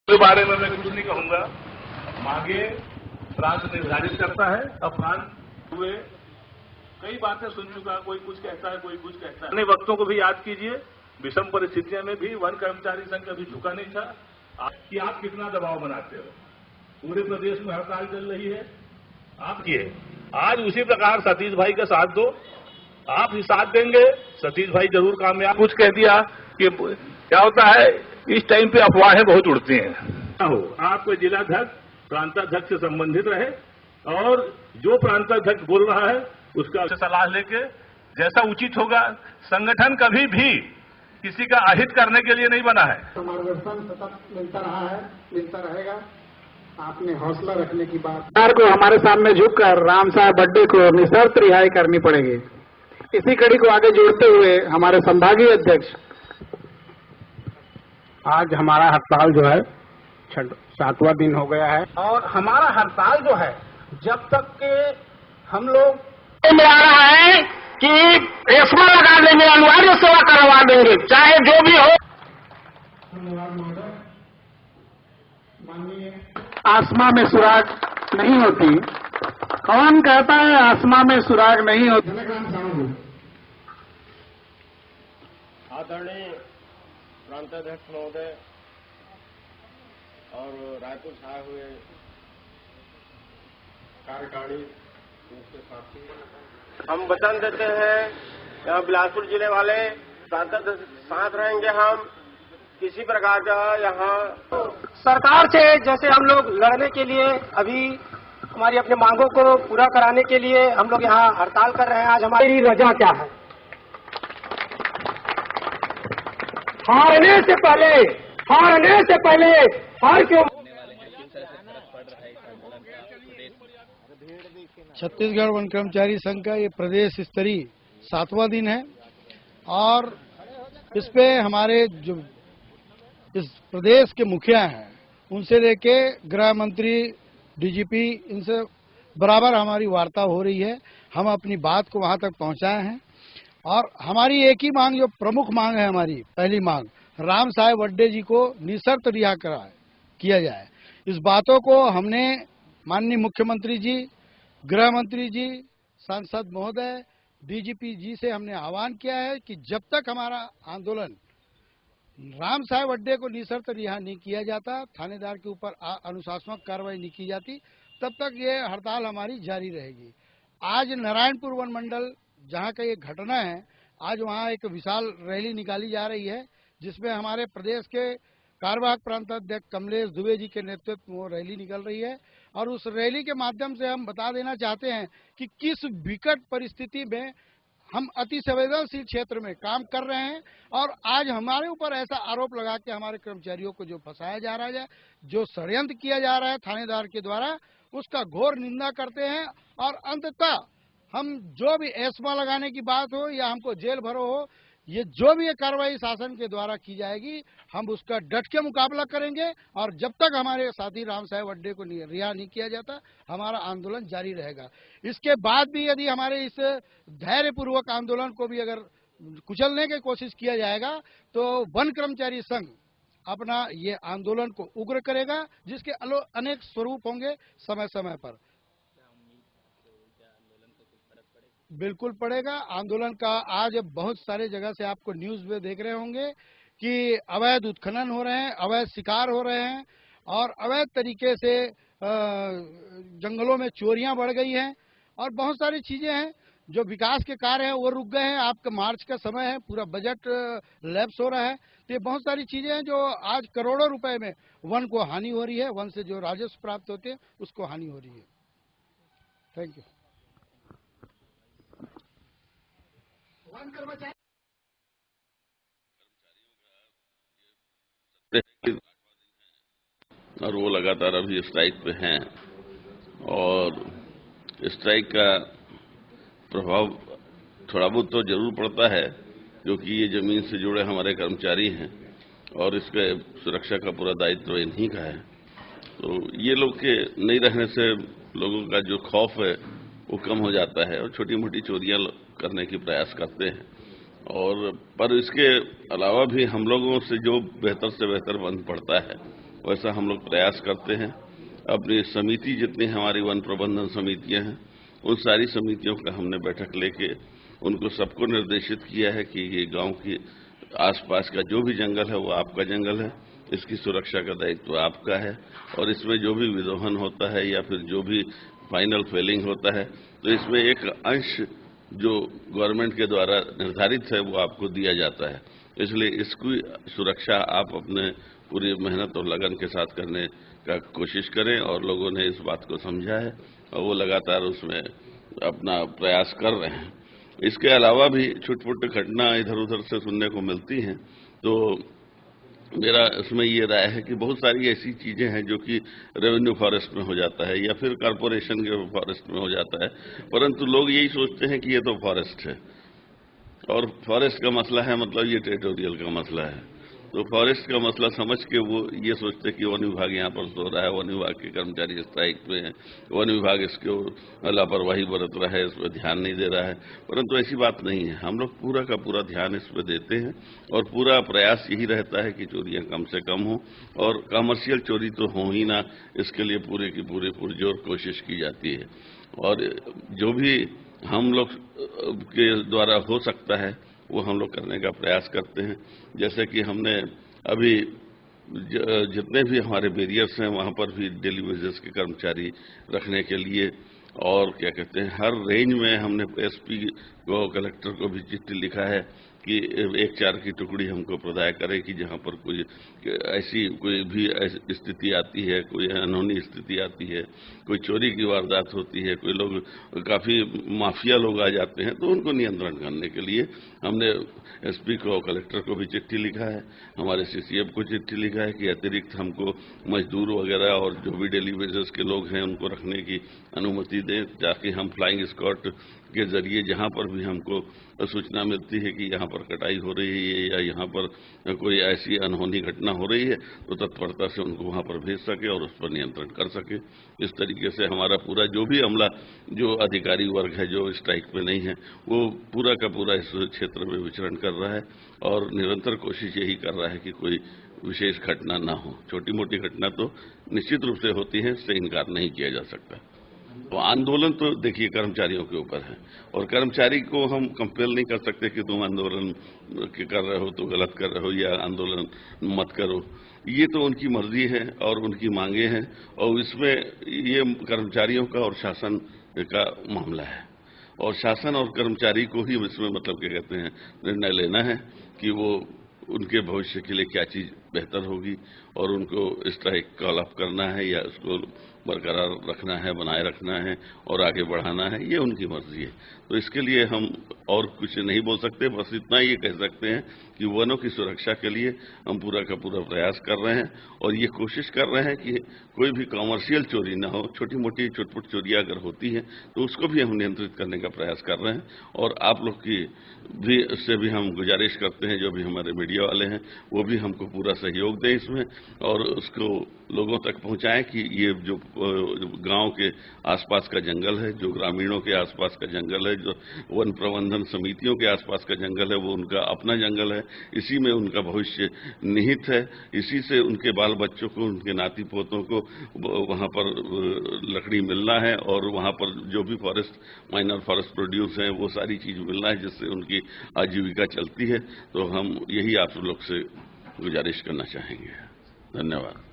के बारे में मैं कुछ नहीं कहूंगा। मांगे प्रांत निर्धारित करता है। अब प्रांत हुए कई बातें सुन चुका, कोई कुछ कहता है, कोई कुछ कहता है। अपने वक्तों को भी याद कीजिए। विषम परिस्थितियों में भी वन कर्मचारी संघ कभी झुका नहीं था। कि आप कितना दबाव बनाते हो। पूरे प्रदेश में हड़ताल चल रही है, आप किए। आज उसी प्रकार सतीश भाई का साथ दो। आप ही साथ देंगे, सतीश भाई जरूर कामयाब। कुछ कह दिया कि क्या होता है, इस टाइम पे अफवाहें बहुत उड़ती हैं। हो आपको जिलाध्यक्ष प्रांताध्यक्ष से संबंधित रहे और जो प्रांताध्यक्ष बोल रहा है उसका सलाह लेके जैसा उचित होगा। संगठन कभी भी किसी का अहित करने के लिए नहीं बना है। मार्गदर्शन सतत मिलता रहा है, मिलता रहेगा। आपने हौसला रखने की बात। सरकार को हमारे सामने झुककर राम साहब वड्डे को निशर्त रिहाई करनी पड़ेगी। इसी कड़ी को आगे जोड़ते हुए हमारे संभागीय अध्यक्ष, आज हमारा हड़ताल जो है 7वां दिन हो गया है और हमारा हड़ताल जो है जब तक के हम लोग में आ रहा है कि एस्मा लगा देंगे, अनिवार्य सेवा करवा देंगे, चाहे जो भी हो। आसमां में सुराग नहीं होती। कौन कहता है आसमां में सुराग नहीं होती? आदरणीय प्रांताध्यक्ष महोदय और रायपुर से आए हुए कार्यकारिणी के साथी, हम वचन देते हैं यहाँ बिलासपुर जिले वाले प्रांताध्यक्ष साथ रहेंगे। हम किसी प्रकार का यहाँ सरकार से जैसे हम लोग लड़ने के लिए अभी हमारी अपने मांगों को पूरा कराने के लिए हम लोग यहाँ हड़ताल कर रहे हैं। आज हमारी वजह क्या है? हारने से पहले हार क्यों? छत्तीसगढ़ वन कर्मचारी संघ का ये प्रदेश स्तरीय 7वां दिन है और इस पे हमारे जो इस प्रदेश के मुखिया हैं उनसे लेके गृह मंत्री, डीजीपी, इनसे बराबर हमारी वार्ता हो रही है। हम अपनी बात को वहां तक पहुंचाए हैं और हमारी एक ही मांग, जो प्रमुख मांग है हमारी, पहली मांग, राम साहेब वड्डे जी को निशर्त रिहा किया जाए। इस बातों को हमने माननीय मुख्यमंत्री जी, गृह मंत्री जी, सांसद महोदय, डीजीपी जी से हमने आह्वान किया है कि जब तक हमारा आंदोलन राम साहेब वड्डे को निशर्त रिहा नहीं किया जाता, थानेदार के ऊपर अनुशासनात्मक कार्रवाई नहीं की जाती, तब तक ये हड़ताल हमारी जारी रहेगी। आज नारायणपुर वन मंडल जहाँ का ये घटना है, आज वहाँ एक विशाल रैली निकाली जा रही है जिसमें हमारे प्रदेश के कार्यवाहक प्रांताध्यक्ष कमलेश दुबे जी के नेतृत्व में वो रैली निकल रही है और उस रैली के माध्यम से हम बता देना चाहते हैं कि किस विकट परिस्थिति में हम अति संवेदनशील क्षेत्र में काम कर रहे हैं और आज हमारे ऊपर ऐसा आरोप लगा के हमारे कर्मचारियों को जो फंसाया जा रहा है, जो षड्यंत्र किया जा रहा है थानेदार के द्वारा, उसका घोर निंदा करते हैं और अंततः हम जो भी एस्मा लगाने की बात हो या हमको जेल भरो हो, ये जो भी ये कार्रवाई शासन के द्वारा की जाएगी, हम उसका डट के मुकाबला करेंगे और जब तक हमारे साथी राम साहेब वड्डे को रिहा नहीं किया जाता, हमारा आंदोलन जारी रहेगा। इसके बाद भी यदि हमारे इस धैर्यपूर्वक आंदोलन को भी अगर कुचलने की कोशिश किया जाएगा तो वन कर्मचारी संघ अपना ये आंदोलन को उग्र करेगा, जिसके अनेक स्वरूप होंगे समय समय पर। बिल्कुल पड़ेगा। आंदोलन का आज बहुत सारे जगह से आपको न्यूज में देख रहे होंगे कि अवैध उत्खनन हो रहे हैं, अवैध शिकार हो रहे हैं और अवैध तरीके से जंगलों में चोरियां बढ़ गई हैं और बहुत सारी चीजें हैं। जो विकास के कार्य हैं वो रुक गए हैं। आपका मार्च का समय है, पूरा बजट लैप्स हो रहा है, तो ये बहुत सारी चीजें हैं जो आज करोड़ों रुपए में वन को हानि हो रही है, वन से जो राजस्व प्राप्त होते हैं उसको हानि हो रही है। Thank you. और वो लगातार अभी स्ट्राइक पे हैं और स्ट्राइक का प्रभाव थोड़ा बहुत तो जरूर पड़ता है, क्योंकि ये जमीन से जुड़े हमारे कर्मचारी हैं और इसके सुरक्षा का पूरा दायित्व इन्हीं का है। तो ये लोग के नहीं रहने से लोगों का जो खौफ है वो कम हो जाता है और छोटी मोटी चोरियां करने की प्रयास करते हैं। और पर इसके अलावा भी हम लोगों से जो बेहतर से बेहतर बंद पड़ता है वैसा हम लोग प्रयास करते हैं। अपनी समिति जितनी हमारी वन प्रबंधन समितियां हैं, उन सारी समितियों का हमने बैठक लेके उनको सबको निर्देशित किया है कि ये गांव के आसपास का जो भी जंगल है वो आपका जंगल है, इसकी सुरक्षा का दायित्व आपका है, और इसमें जो भी विदोहन होता है या फिर जो भी फाइनल फेलिंग होता है तो इसमें एक अंश जो गवर्नमेंट के द्वारा निर्धारित है वो आपको दिया जाता है। इसलिए इसकी सुरक्षा आप अपने पूरी मेहनत और लगन के साथ करने का कोशिश करें, और लोगों ने इस बात को समझा है और वो लगातार उसमें अपना प्रयास कर रहे हैं। इसके अलावा भी छुटपुट घटना इधर उधर से सुनने को मिलती हैं, तो मेरा इसमें ये राय है कि बहुत सारी ऐसी चीजें हैं जो कि रेवेन्यू फॉरेस्ट में हो जाता है या फिर कॉरपोरेशन के फॉरेस्ट में हो जाता है, परंतु लोग यही सोचते हैं कि ये तो फॉरेस्ट है और फॉरेस्ट का मसला है, मतलब ये टेरिटोरियल का मसला है। तो फॉरेस्ट का मसला समझ के वो ये सोचते कि वन विभाग यहाँ पर सो रहा है, वन विभाग के कर्मचारी स्ट्राइक पे हैं, वन विभाग इसको लापरवाही बरत रहा है, इस पर ध्यान नहीं दे रहा है, परंतु ऐसी बात नहीं है। हम लोग पूरा का पूरा ध्यान इस पर देते हैं और पूरा प्रयास यही रहता है कि चोरियां कम से कम हो, और कमर्शियल चोरी तो हो ही ना, इसके लिए पूरे की पूरी पुरजोर कोशिश की जाती है। और जो भी हम लोग के द्वारा हो सकता है वो हम लोग करने का प्रयास करते हैं। जैसे कि हमने अभी जितने भी हमारे बैरियर्स हैं वहाँ पर भी डेली वेजेस के कर्मचारी रखने के लिए, और क्या कहते हैं, हर रेंज में हमने एसपी को, कलेक्टर को भी चिट्ठी लिखा है कि 1-4 की टुकड़ी हमको प्रदाय करे कि जहाँ पर कोई ऐसी कोई भी स्थिति आती है, कोई अनहोनी स्थिति आती है, कोई चोरी की वारदात होती है, कोई लोग काफ़ी माफिया लोग आ जाते हैं, तो उनको नियंत्रण करने के लिए हमने एसपी को, कलेक्टर को भी चिट्ठी लिखा है, हमारे सीसीएफ को चिट्ठी लिखा है कि अतिरिक्त हमको मजदूर वगैरह और जो भी डेली वेजेस के लोग हैं उनको रखने की अनुमति दें, ताकि हम फ्लाइंग स्क्वाड के जरिए जहां पर भी हमको सूचना मिलती है कि यहाँ पर कटाई हो रही है या यहाँ पर कोई ऐसी अनहोनी घटना हो रही है तो तत्परता से उनको वहाँ पर भेज सके और उस पर नियंत्रण कर सके। इस तरीके से हमारा पूरा जो भी अमला, जो अधिकारी वर्ग है जो स्ट्राइक पे नहीं है, वो पूरा का पूरा इस क्षेत्र में विचरण कर रहा है और निरंतर कोशिश यही कर रहा है कि कोई विशेष घटना ना हो। छोटी मोटी घटना तो निश्चित रूप से होती है, इससे इनकार नहीं किया जा सकता। तो आंदोलन तो देखिए कर्मचारियों के ऊपर है, और कर्मचारी को हम कंपेल नहीं कर सकते कि तुम आंदोलन कर रहे हो तो गलत कर रहे हो या आंदोलन मत करो। ये तो उनकी मर्जी है और उनकी मांगे हैं, और इसमें ये कर्मचारियों का और शासन का मामला है, और शासन और कर्मचारी को ही इसमें मतलब क्या कहते हैं निर्णय लेना है कि वो उनके भविष्य के लिए क्या चीज बेहतर होगी, और उनको स्ट्राइक कॉल अप करना है या उसको बरकरार रखना है, बनाए रखना है और आगे बढ़ाना है, ये उनकी मर्जी है। तो इसके लिए हम और कुछ नहीं बोल सकते, बस इतना ये कह सकते हैं कि वनों की सुरक्षा के लिए हम पूरा का पूरा प्रयास कर रहे हैं और ये कोशिश कर रहे हैं कि कोई भी कॉमर्शियल चोरी ना हो। छोटी मोटी चुटपुट चोरियां अगर होती हैं तो उसको भी हम नियंत्रित करने का प्रयास कर रहे हैं, और आप लोग की भी उससे भी हम गुजारिश करते हैं, जो भी हमारे मीडिया वाले हैं वो भी हमको पूरा सहयोग दें इसमें, और उसको लोगों तक पहुंचाएं कि ये जो गांव के आसपास का जंगल है, जो ग्रामीणों के आसपास का जंगल है, जो वन प्रबंधन समितियों के आसपास का जंगल है, वो उनका अपना जंगल है, इसी में उनका भविष्य निहित है, इसी से उनके बाल बच्चों को, उनके नाती पोतों को वहां पर लकड़ी मिलना है, और वहां पर जो भी फॉरेस्ट माइनर फॉरेस्ट प्रोड्यूस है वो सारी चीज मिलना है जिससे उनकी आजीविका चलती है। तो हम यही आप लोग से गुजारिश करना चाहेंगे। धन्यवाद।